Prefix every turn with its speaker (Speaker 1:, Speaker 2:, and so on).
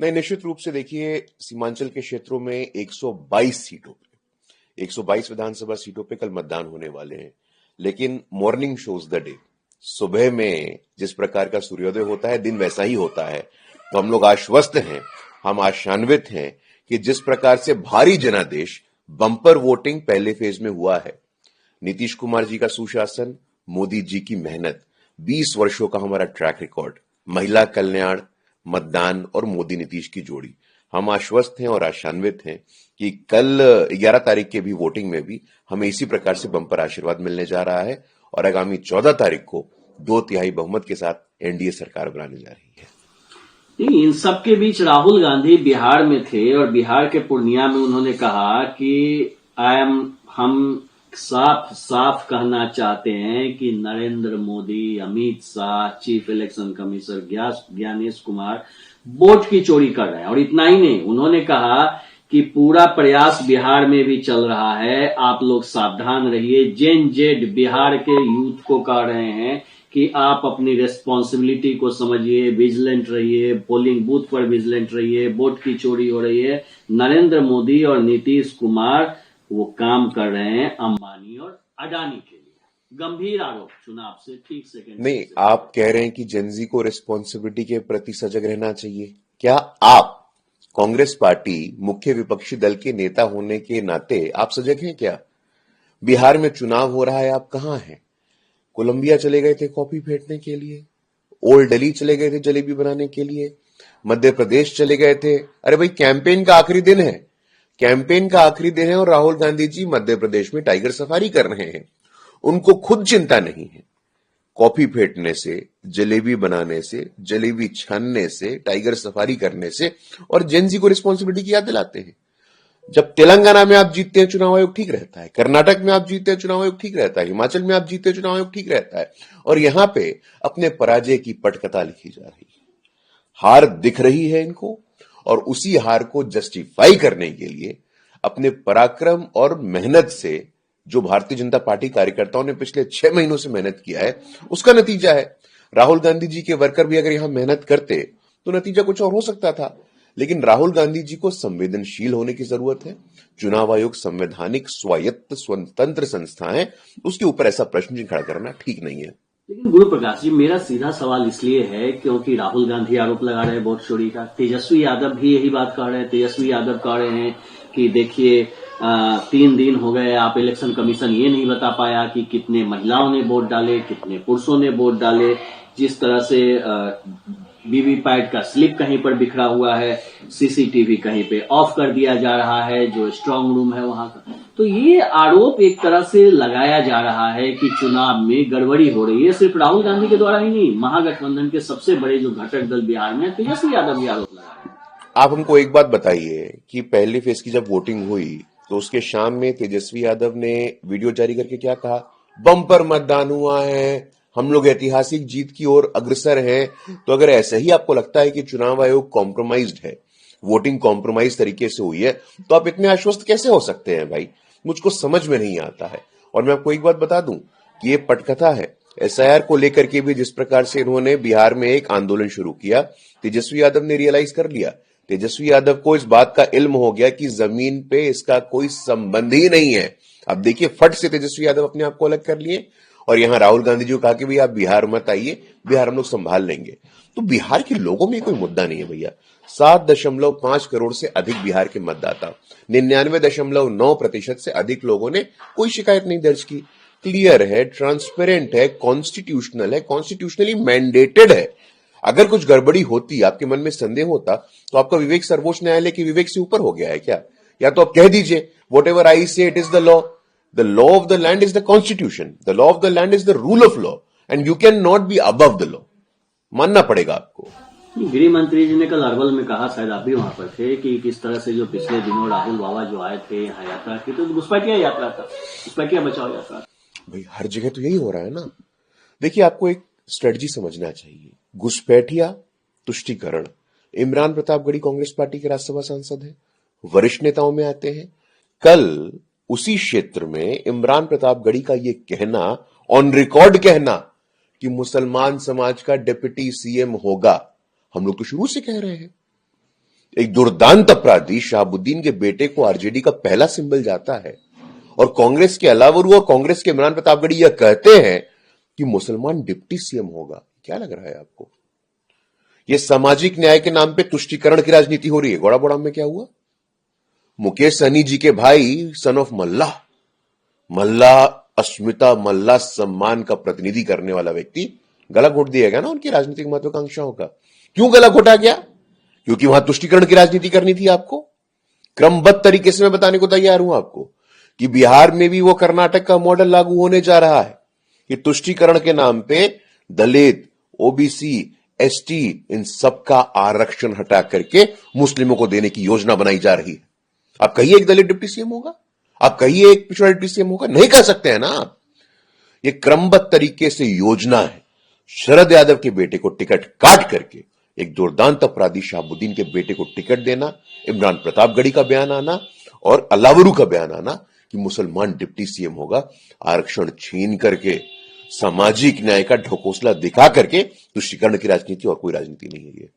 Speaker 1: नहीं, निश्चित रूप से देखिए, सीमांचल के क्षेत्रों में 122 सीटों पे 122 विधानसभा सीटों पे कल मतदान होने वाले हैं। लेकिन मॉर्निंग शोज द डे। सुबह में जिस प्रकार का सूर्योदय होता है, दिन वैसा ही होता है। तो हम लोग आश्वस्त हैं, हम आशान्वित हैं कि जिस प्रकार से भारी जनादेश बम्पर वोटिंग पहले फेज में हुआ है, नीतीश कुमार जी का सुशासन, मोदी जी की मेहनत, 20 वर्षों का हमारा ट्रैक रिकॉर्ड, महिला कल्याण, मतदान और मोदी नीतीश की जोड़ी, हम आश्वस्त हैं और आशान्वित हैं कि कल 11 तारीख के भी वोटिंग में भी हमें इसी प्रकार से बम्पर आशीर्वाद मिलने जा रहा है और आगामी 14 तारीख को 2/3 बहुमत के साथ एनडीए सरकार बनाने जा रही है।
Speaker 2: नहीं, इन सब के बीच राहुल गांधी बिहार में थे और बिहार के पूर्णिया में उन्होंने कहा कि हम साफ साफ कहना चाहते हैं कि Narendra Modi, Amit Shah, chief election commissioner Gyanesh Kumar vote की चोरी कर रहे हैं। और इतना ही नहीं, उन्होंने कहा कि पूरा प्रयास बिहार में भी चल रहा है, आप लोग सावधान रहिए। जेन जेड बिहार के यूथ को कह रहे हैं कि आप अपनी रेस्पॉन्सिबिलिटी को समझिए, विजिलेंट रहिए, पोलिंग बूथ पर विजिलेंट रहिए, वोट की चोरी हो रही है। नरेंद्र मोदी और नीतीश कुमार वो काम कर रहे हैं अंबानी और अडानी के लिए। गंभीर आरोप चुनाव से ठीक सेकंड
Speaker 1: नहीं, आप कह रहे हैं कि जेनजी को रिस्पॉन्सिबिलिटी के प्रति सजग रहना चाहिए। क्या आप कांग्रेस पार्टी मुख्य विपक्षी दल के नेता होने के नाते आप सजग हैं क्या? बिहार में चुनाव हो रहा है, आप कहां हैं? कोलंबिया चले गए थे कॉफी फेंटने के लिए, ओल्ड दिल्ली चले गए थे जलेबी बनाने के लिए, मध्य प्रदेश चले गए थे। अरे भाई, कैंपेन का आखिरी दिन है, कैंपेन का आखिरी दिन है और राहुल गांधी जी मध्य प्रदेश में टाइगर सफारी कर रहे हैं। उनको खुद चिंता नहीं है। कॉफी फेंटने से, जलेबी बनाने से, जलेबी छानने से, टाइगर सफारी करने से और जेनजी को रिस्पॉन्सिबिलिटी की याद दिलाते हैं। जब तेलंगाना में आप जीतते हैं, चुनाव आयोग ठीक रहता है। कर्नाटक में आप जीतते हैं, चुनाव आयोग ठीक रहता है। हिमाचल में आप जीतते हैं, चुनाव आयोग ठीक रहता है। और यहां पे अपने पराजय की पटकथा लिखी जा रही है। हार दिख रही है इनको और उसी हार को जस्टिफाई करने के लिए अपने पराक्रम और मेहनत से, जो भारतीय जनता पार्टी कार्यकर्ताओं ने पिछले 6 महीनों से मेहनत किया है, उसका नतीजा है। राहुल गांधी जी के वर्कर भी अगर यहां मेहनत करते तो नतीजा कुछ और हो सकता था। लेकिन राहुल गांधी जी को संवेदनशील होने की जरूरत है। चुनाव आयोग संवैधानिक स्वायत्त स्वतंत्र संस्था है, उसके ऊपर ऐसा प्रश्न खड़ा करना ठीक नहीं है।
Speaker 2: लेकिन गुरु प्रकाश जी, मेरा सीधा सवाल इसलिए है क्योंकि राहुल गांधी आरोप लगा रहे हैं वोट चोरी का, तेजस्वी यादव भी यही बात कह रहे हैं। तेजस्वी यादव कह रहे हैं कि देखिए 3 दिन हो गए, आप इलेक्शन कमीशन ये नहीं बता पाया कि कितने महिलाओं ने वोट डाले, कितने पुरुषों ने वोट डाले। जिस तरह से वीवीपैट का स्लिप कहीं पर बिखरा हुआ है, सीसीटीवी कहीं पे ऑफ कर दिया जा रहा है, जो स्ट्रांग रूम है वहां का। तो ये आरोप एक तरह से लगाया जा रहा है कि चुनाव में गड़बड़ी हो रही है। सिर्फ राहुल गांधी के द्वारा ही नहीं, महागठबंधन के सबसे बड़े जो घटक दल बिहार में, तेजस्वी यादव भी आरोप लगा रहे हैं।
Speaker 1: आप हमको एक बात बताइए कि पहली फेज की जब वोटिंग हुई तो उसके शाम में तेजस्वी यादव ने वीडियो जारी करके क्या कहा? बम्पर मतदान हुआ है, हम लोग ऐतिहासिक जीत की ओर अग्रसर हैं। तो अगर ऐसा ही आपको लगता है कि चुनाव आयोग कॉम्प्रोमाइज्ड है, वोटिंग कॉम्प्रोमाइज तरीके से हुई है, तो आप इतने आश्वस्त कैसे हो सकते हैं भाई? मुझको समझ में नहीं आता है। और मैं आपको एक बात बता दूं कि ये पटकथा है। एसआईआर को लेकर के भी जिस प्रकार से इन्होंने बिहार में एक आंदोलन शुरू किया, तेजस्वी यादव ने रियलाइज कर लिया। तेजस्वी यादव को इस बात का इल्म हो गया कि जमीन पे इसका कोई संबंध ही नहीं है। अब देखिए, फट से तेजस्वी यादव अपने आप को अलग कर लिए और यहां राहुल गांधी जी को कहा कि भैया आप बिहार मत आइए, बिहार हम लोग संभाल लेंगे। तो बिहार के लोगों में कोई मुद्दा नहीं है भैया। 7.5 करोड़ से अधिक बिहार के मतदाता, 99.9% से अधिक लोगों ने कोई शिकायत नहीं दर्ज की। क्लियर है, ट्रांसपेरेंट है, कॉन्स्टिट्यूशनल है, कॉन्स्टिट्यूशनली मैंडेटेड है। अगर कुछ गड़बड़ी होती, आपके मन में संदेह होता, तो आपका विवेक सर्वोच्च न्यायालय के विवेक से ऊपर हो गया है क्या? या तो आप कह दीजिए, वॉट एवर आई से it is the law, the law of the land is the constitution, the law of the land is the rule of law and you can not be above the law. मानना पड़ेगा आपको।
Speaker 2: गृह मंत्री जी ने कल अरवल में कहा, शायद आप भी वहां पर थे, कि किस तरह से जो पिछले दिनों राहुल बाबा जो आए थे यहाँ यात्रा की, तो घुसपैठिया यात्रा था, घुसपैठिया बचाओ यात्रा।
Speaker 1: भाई हर जगह तो यही हो रहा है ना। देखिए, आपको एक स्ट्रेटजी समझना चाहिए। घुसपैठिया, तुष्टीकरण। इमरान प्रतापगढ़ी कांग्रेस पार्टी के राज्यसभा सांसद हैं, वरिष्ठ नेताओं में आते हैं। कल उसी क्षेत्र में इमरान प्रतापगढ़ी का यह कहना, ऑन रिकॉर्ड कहना, कि मुसलमान समाज का डिप्टी सीएम होगा, हम लोग तो शुरू से कह रहे हैं। एक दुर्दांत अपराधी शहाबुद्दीन के बेटे को आरजेडी का पहला सिंबल जाता है और कांग्रेस के अलावरू और कांग्रेस के इमरान प्रतापगढ़ी यह कहते हैं कि मुसलमान डिप्टी सीएम होगा। क्या लग रहा है आपको? यह सामाजिक न्याय के नाम पे तुष्टीकरण की राजनीति हो रही है। गौड़ाबोड़ाम में क्या हुआ? मुकेश सहनी जी के भाई सन ऑफ मल्ला अस्मिता मल्ला सम्मान का प्रतिनिधि करने वाला व्यक्ति गला घोट दिया गया ना उनकी राजनीतिक महत्वाकांक्षाओं का। क्यों गला घोटा गया? क्योंकि वहां तुष्टीकरण की राजनीति करनी थी आपको। क्रमबद्ध तरीके से मैं बताने को तैयार हूं आपको कि बिहार में भी वो कर्नाटक का मॉडल लागू होने जा रहा है कि तुष्टीकरण के नाम पे दलित, ओबीसी, एसटी इन सबका आरक्षण हटा करके मुस्लिमों को देने की योजना बनाई जा रही है। आप कहिए एक दलित डिप्टी सीएम होगा, आप कहिए एक पिछड़ा डिप्टी सीएम होगा, नहीं कह सकते हैं ना आप। ये क्रमबद्ध तरीके से योजना है शरद यादव के बेटे को टिकट काट करके एक दुर्दांत अपराधी शहाबुद्दीन के बेटे को टिकट देना, इमरान प्रतापगढ़ी का बयान आना और अलावरू का बयान आना कि मुसलमान डिप्टी सीएम होगा, आरक्षण छीन करके सामाजिक न्याय का ढकोसला दिखा करके तुष्टीकरण की राजनीति और कोई राजनीति नहीं है ये।